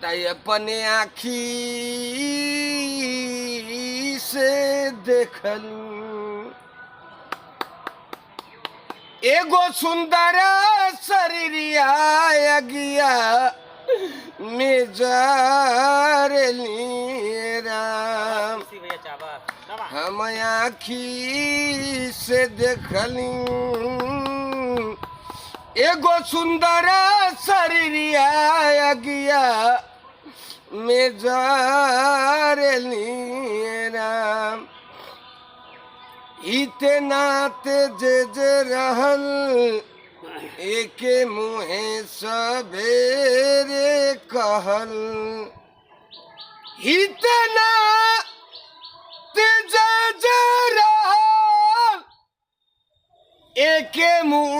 ताई अपने आँखी से देखलू एगो सुंदर शरीरिया अगिया में जारली राम हम आँखी से देखली एगो सुंदर शरीरिया अगिया में जारली राम इते नाते जे जे रहल एके मुहे सबेरे कहल इते नाते जे जे रहल एके मुहे